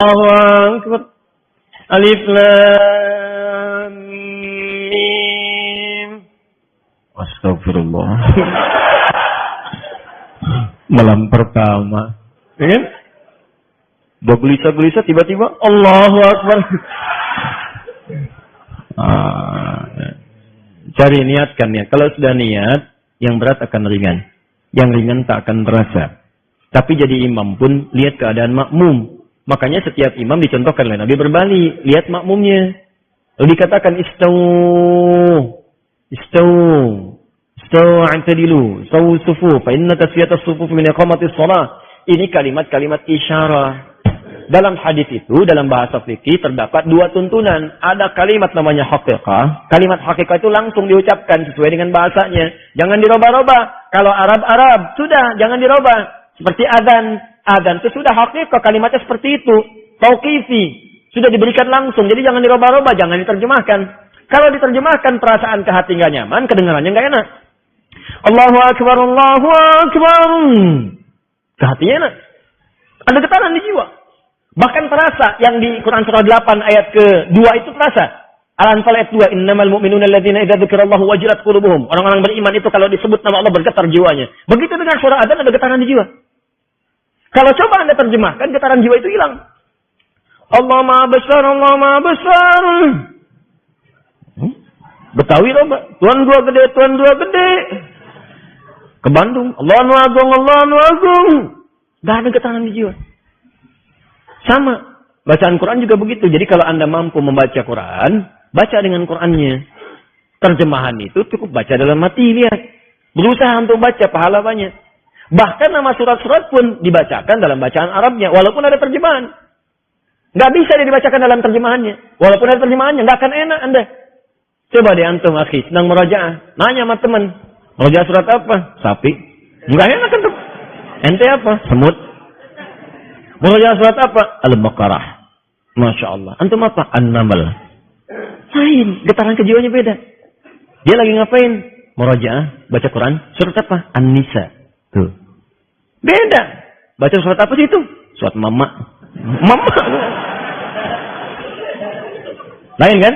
Allahu Akbar. Alif Lam Mim. Astagfirullah. Malam pertama. Ya kan? Udah gelisah-gelisah tiba-tiba Allahu Akbar. Cari niatkan ya. Kalau sudah niat, yang berat akan ringan. Yang ringan tak akan terasa. Tapi jadi imam pun lihat keadaan makmum. Makanya setiap imam dicontohkan oleh Nabi berbalik. Lihat makmumnya. Lalu dikatakan Istau a'tadilu. Istau sufu. Fa inna tasfiyatas sufuf min iqamatis shalah. Ini kalimat-kalimat isyarah. Dalam hadis itu, dalam bahasa fikih terdapat dua tuntunan. Ada kalimat namanya haqiqah. Kalimat haqiqah itu langsung diucapkan sesuai dengan bahasanya. Jangan dirubah-rubah. Kalau Arab, sudah jangan dirubah. Seperti adzan. Adzan itu sudah haqiqah. Kalimatnya seperti itu. Tauqifi. Sudah diberikan langsung. Jadi jangan dirubah-rubah. Jangan diterjemahkan. Kalau diterjemahkan perasaan ke hati nggak nyaman. Kedengarannya nggak enak. Allahu Akbar, Allahu Akbar. Ke hatinya enak. Ada getaran di jiwa. Bahkan terasa yang di Quran surah 8 ayat ke-2 itu terasa. Al-Anfal ayat 2. Innamal mu'minuna alladzina idza dzukirallahu wajilat qulubuhum. Orang-orang beriman itu kalau disebut nama Allah bergetar jiwanya. Begitu dengan surah adzan ada getaran di jiwa. Kalau coba Anda terjemahkan, getaran jiwa itu hilang. Allah Maha Besar, Allah Maha Besar. Betawi loh, Tuhan dua gede, Tuhan dua gede. Ke Bandung, Allah Anu Agung, Allah Anu Agung. Gak ada getaran di jiwa. Sama. Bacaan Quran juga begitu. Jadi kalau Anda mampu membaca Quran, baca dengan Qurannya. Terjemahan itu cukup baca dalam hati, lihat. Berusaha untuk baca, pahala banyak. Bahkan nama surat-surat pun dibacakan dalam bacaan Arabnya. Walaupun ada terjemahan. Nggak bisa dia dibacakan dalam terjemahannya. Walaupun ada terjemahannya, nggak akan enak Anda. Coba deh antum, akhi, sedang merajaah. Nanya sama teman. Merajaah surat apa? Sapi. Nggak enak kan tuh. Ente apa? Semut. Merajaah surat apa? Al-Baqarah. Masya Allah. Antum apa? An-Naml. Lain. Getaran kejiwaannya beda. Dia lagi ngapain? Merajaah. Baca Quran. Surat apa? An-Nisa. Tuh. Beda. Baca surat apa sih itu? Surat Mama. Mama. Lain kan?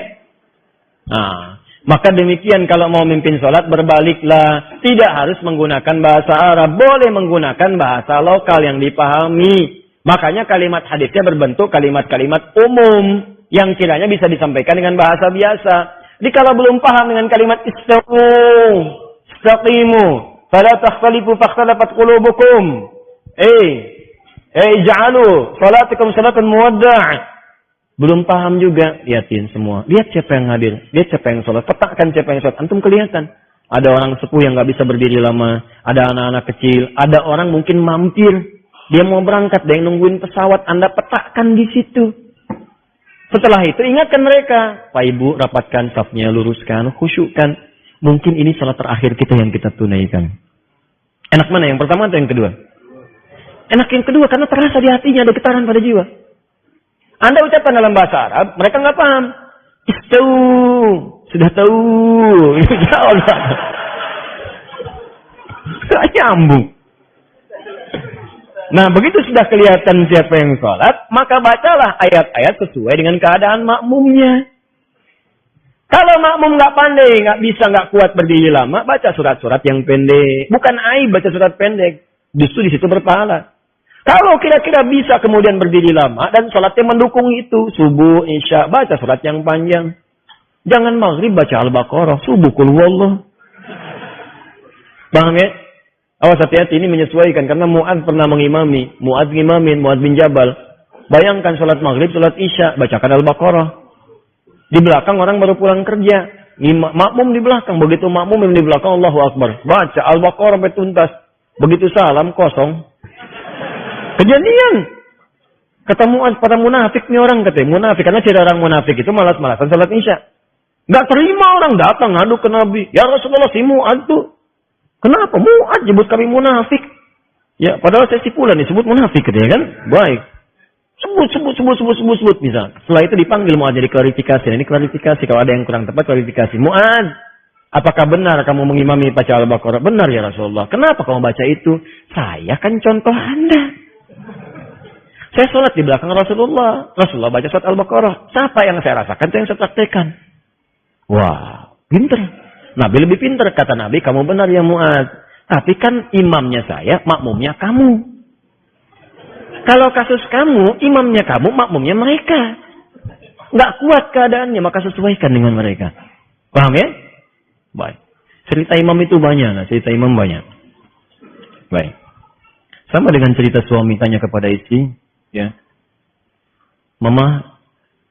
Nah, maka demikian kalau mau mimpin sholat berbaliklah. Tidak harus menggunakan bahasa Arab. Boleh menggunakan bahasa lokal yang dipahami. Makanya kalimat hadisnya berbentuk kalimat-kalimat umum yang kiranya bisa disampaikan dengan bahasa biasa. Jadi kalau belum paham dengan kalimat istaqimu, fala takhtalifu fakhtalafat qulubukum. Ja'alu salatikum salatan muwadda'. Belum paham juga, lihatin semua. Lihat siapa yang hadir, lihat siapa yang sholat, petakan siapa yang sholat. Antum kelihatan. Ada orang sepuh yang nggak bisa berdiri lama, ada anak-anak kecil, ada orang mungkin mampir. Dia mau berangkat, dia yang nungguin pesawat. Anda petakkan di situ. Setelah itu ingatkan mereka. Pak Ibu, rapatkan safnya, luruskan, khusyukkan. Mungkin ini salat terakhir kita yang kita tunaikan. Enak mana? Yang pertama atau yang kedua? Enak yang kedua karena terasa di hatinya ada getaran pada jiwa. Anda ucapkan dalam bahasa Arab, mereka nggak paham. Istau, sudah tahu. Ya Allah. Gak nyambung. Nah, begitu sudah kelihatan siapa yang sholat, maka bacalah ayat-ayat sesuai dengan keadaan makmumnya. Kalau makmum nggak pandai, nggak bisa, nggak kuat berdiri lama, baca surat-surat yang pendek. Bukan aib baca surat pendek. Justru di situ berpahala. Kalau kira-kira bisa kemudian berdiri lama dan sholatnya mendukung itu, subuh, isya, baca surat yang panjang. Jangan maghrib baca Al-Baqarah, subuh qul huwallah. Paham ya? Awas hati-hati, ini menyesuaikan karena Mu'adz pernah mengimami. Mu'adz bin Jabal. Bayangkan sholat maghrib, sholat isya, bacakan Al-Baqarah. Di belakang orang baru pulang kerja. Makmum di belakang. Begitu makmum di belakang, Allahu Akbar. Baca Al-Baqarah sampai tuntas. Begitu salam, kosong. Kejadian. Kata Mu'adz, pada munafik nih orang. Katanya munafik. Karena ciri orang munafik itu malas-malasan sholat isya. Gak terima orang datang ngadu ke Nabi. Ya Rasulullah, si Mu'adz tuh. Kenapa? Mu'adz jemput kami munafik. Ya, padahal saya si Fulan disebut munafik katanya kan? Baik. Sebut bisa. Setelah itu dipanggil Mu'adz jadi klarifikasi. Ini klarifikasi kalau ada yang kurang tepat klarifikasi. Mu'adz, apakah benar kamu mengimami baca Al-Baqarah? Benar ya Rasulullah. Kenapa kamu baca itu? Saya kan contoh Anda. Saya sholat di belakang Rasulullah. Rasulullah baca surat Al-Baqarah. Siapa yang saya rasakan, itu yang saya praktekkan. Wah, pinter. Nabi lebih pinter. Kata Nabi, kamu benar ya Mu'adz. Tapi kan imamnya saya, makmumnya kamu. Kalau kasus kamu, imamnya kamu, makmumnya mereka. Nggak kuat keadaannya, maka sesuaikan dengan mereka. Paham ya? Baik. Cerita imam itu banyak. Cerita imam banyak. Baik. Sama dengan cerita suami tanya kepada istri. Ya, Mama,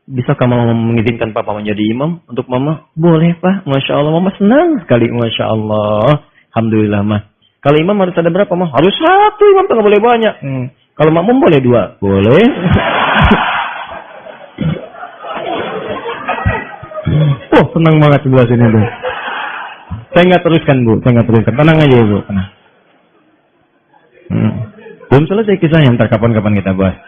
bisakah Mama mengizinkan Papa menjadi imam untuk Mama? Boleh Pak, Masya Allah, Mama senang sekali, Masya Allah. Alhamdulillah Mah. Kalau imam harus ada berapa Mah? Harus satu imam, nggak boleh banyak. Kalau makmum boleh 2, boleh. Oh, senang banget sebelah sini tuh. Saya nggak teruskan Bu, tenang aja Bu, tenang. Belum selesai kisahnya, ntar kapan-kapan kita bahas.